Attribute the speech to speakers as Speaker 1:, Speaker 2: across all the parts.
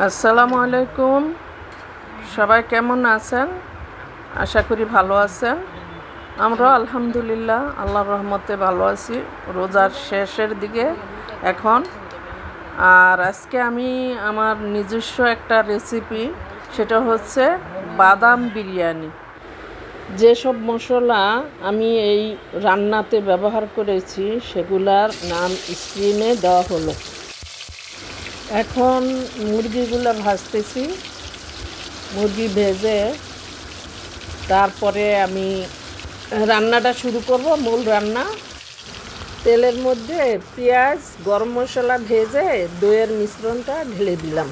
Speaker 1: আসসালামু আলাইকুম, সবাই কেমন আছেন? আশা করি ভালো আছেন। আমরা আলহামদুলিল্লাহ আল্লাহর রহমতে ভালো আছি। রোজার শেষের দিকে এখন। আর আজকে আমি আমার নিজস্ব একটা রেসিপি, সেটা হচ্ছে বাদাম বিরিয়ানি। যেসব মশলা আমি এই রান্নাতে ব্যবহার করেছি সেগুলার নাম স্ক্রিনে দেওয়া হলো। এখন মুরগিগুলো ভাজতেছি। মুরগি ভেজে তারপরে আমি রান্নাটা শুরু করব, মূল রান্না। তেলের মধ্যে পেঁয়াজ, গরম মশলা ভেজে দইয়ের মিশ্রণটা ঢেলে দিলাম।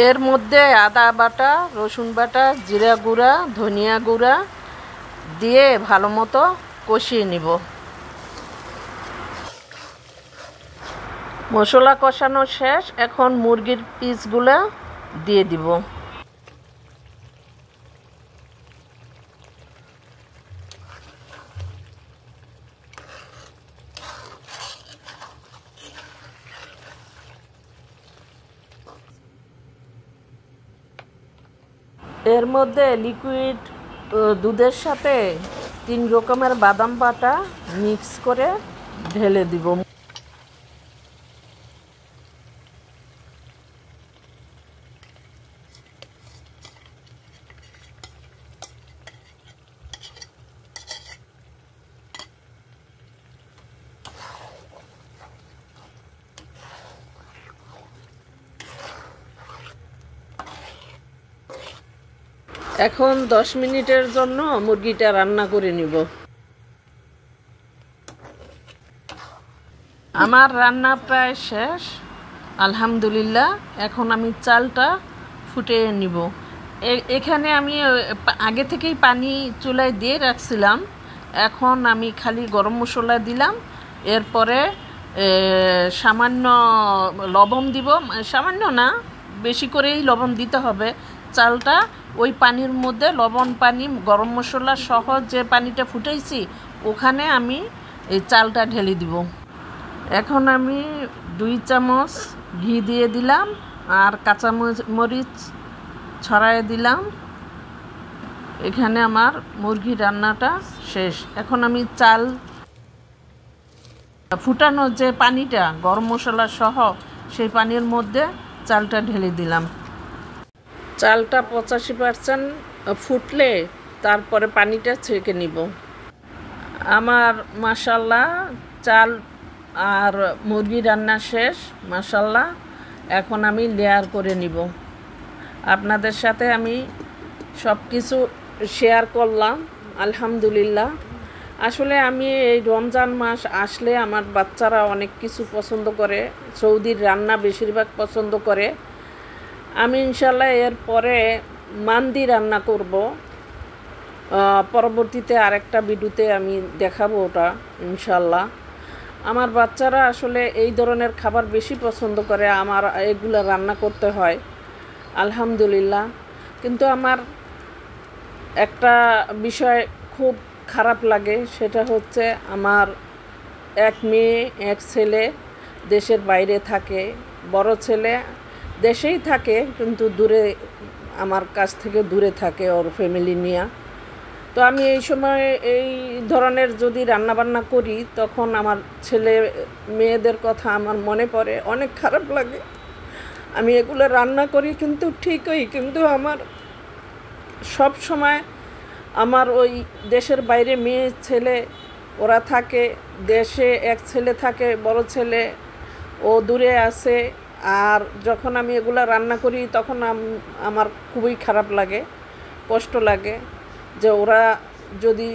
Speaker 1: এর মধ্যে আদা বাটা, রসুন বাটা, জিরা গুঁড়া, ধনিয়া গুঁড়া দিয়ে ভালো মতো কষিয়ে নিব। মশলা কষানো শেষ, এখন মুরগির পিসগুলো দিয়ে দিব। এর মধ্যে লিকুইড দুধের সাথে 3 রকমের বাদাম বাটা মিক্স করে ঢেলে দিব। এখন 10 মিনিটের জন্য মুরগিটা রান্না করে নিব। আমার রান্না প্রায় শেষ আলহামদুলিল্লাহ। এখন আমি চালটা ফুটিয়ে নিব। এখানে আমি আগে থেকেই পানি চুলায় দিয়ে রাখছিলাম। এখন আমি খালি গরম মশলা দিলাম, এরপরে সামান্য লবণ দিব। সামান্য না, বেশি করেই লবণ দিতে হবে। চালটা ওই পানির মধ্যে, লবণ পানি, গরম মশলা সহ যে পানিটা ফুটাইছি ওখানে আমি এই চালটা ঢেলে দিব। এখন আমি 2 চামচ ঘি দিয়ে দিলাম আর কাঁচা মরিচ ছড়ায় দিলাম। এখানে আমার মুরগি রান্নাটা শেষ। এখন আমি চাল ফুটানো যে পানিটা, গরম মশলা সহ সেই পানির মধ্যে চালটা ঢেলে দিলাম। চালটা 85% ফুটলে তারপরে পানিটা ছেঁকে নিব। আমার মাশাআল্লাহ চাল আর মুরগি রান্না শেষ মাশাআল্লাহ। এখন আমি লেয়ার করে নিব। আপনাদের সাথে আমি সব কিছু শেয়ার করলাম আলহামদুলিল্লাহ। আসলে আমি এই রমজান মাস আসলে আমার বাচ্চারা অনেক কিছু পছন্দ করে, সৌদির রান্না বেশিরভাগ পছন্দ করে। আমি ইনশাল্লাহ এর পরে মান্দি রান্না করব। পরবর্তীতে আরেকটা ভিডিওতে আমি দেখাবো ওটা ইনশাল্লাহ। আমার বাচ্চারা আসলে এই ধরনের খাবার বেশি পছন্দ করে, আমার এগুলো রান্না করতে হয় আলহামদুলিল্লাহ। কিন্তু আমার একটা বিষয় খুব খারাপ লাগে, সেটা হচ্ছে আমার এক মেয়ে এক ছেলে দেশের বাইরে থাকে। বড় ছেলে দেশেই থাকে কিন্তু দূরে, আমার কাছ থেকে দূরে থাকে ওর ফ্যামিলি নিয়ে। তো আমি এই সময় এই ধরনের যদি রান্নাবান্না করি তখন আমার ছেলে মেয়েদের কথা আমার মনে পড়ে, অনেক খারাপ লাগে। আমি এগুলো রান্না করি কিন্তু ঠিকই, কিন্তু আমার সব সময় আমার ওই দেশের বাইরে মেয়ে ছেলে ওরা থাকে, দেশে এক ছেলে থাকে, বড় ছেলে ও দূরে আছে। আর যখন আমি এগুলা রান্না করি তখন আমার খুবই খারাপ লাগে, কষ্ট লাগে যে ওরা যদি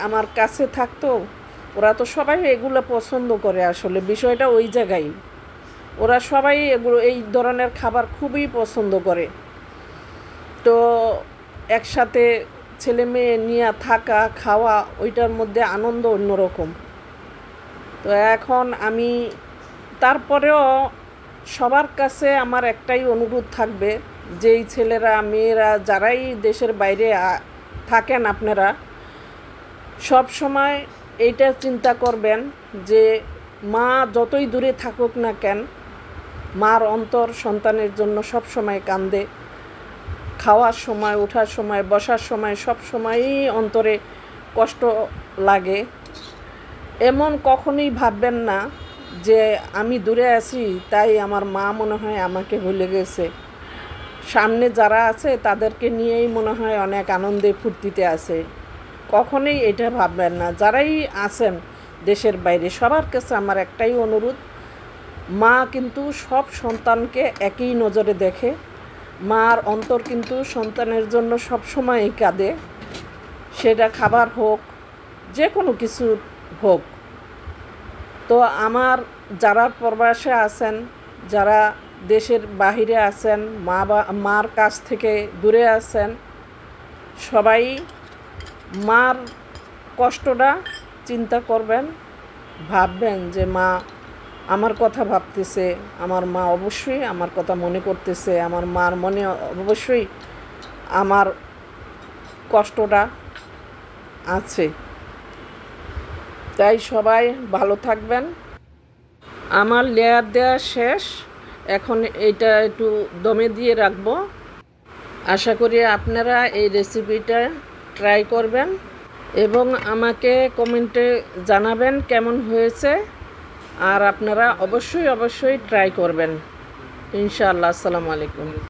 Speaker 1: আমার কাছে থাকতো। ওরা তো সবাই এগুলো পছন্দ করে, আসলে বিষয়টা ওই জায়গায়। ওরা সবাই এগুলো, এই ধরনের খাবার খুবই পছন্দ করে। তো একসাথে ছেলে মেয়ে নিয়ে থাকা, খাওয়া, ওইটার মধ্যে আনন্দ অন্যরকম। তো এখন আমি তারপরেও সবার কাছে আমার একটাই অনুরোধ থাকবে, যেই ছেলেরা মেয়েরা যারাই দেশের বাইরে থাকেন আপনারা সব সময় এইটা চিন্তা করবেন যে মা যতই দূরে থাকুক না কেন, মার অন্তর সন্তানের জন্য সব সময় কান্দে। খাওয়ার সময়, ওঠার সময়, বসার সময় সব সময়ই অন্তরে কষ্ট লাগে। এমন কখনোই ভাববেন না যে আমি দূরে আছি তাই আমার মা মনে হয় আমাকে ভুলে গেছে। সামনে যারা আছে তাদেরকে নিয়েই মনে হয় অনেক আনন্দে ফুর্তিতে আছে। কখনোই এটা ভাববেন না। যারাই আছেন দেশের বাইরে, সবার কাছে আমার একটাই অনুরোধ, মা কিন্তু সব সন্তানকে একই নজরে দেখে। মার অন্তর কিন্তু সন্তানের জন্য সবসময়ই কাঁদে, সেটা খাবার হোক, যে কোনো কিছু হোক। তো আমার যারা প্রবাসে আছেন, যারা দেশের বাহিরে আছেন, মার কাছ থেকে দূরে আছেন, সবাই মার কষ্টটা চিন্তা করবেন, ভাববেন যে মা আমার কথা ভাবতেছে, আমার মা অবশ্যই আমার কথা মনে করতেছে, আমার মার মনে অবশ্যই আমার কষ্টটা আছে। তাই সবাই ভালো থাকবেন। আমার লেয়ার দেওয়া শেষ, এখন এটা একটু দমে দিয়ে রাখবো। আশা করি আপনারা এই রেসিপিটা ট্রাই করবেন এবং আমাকে কমেন্টে জানাবেন কেমন হয়েছে। আর আপনারা অবশ্যই ট্রাই করবেন ইনশাআল্লাহ। আসসালামু আলাইকুম।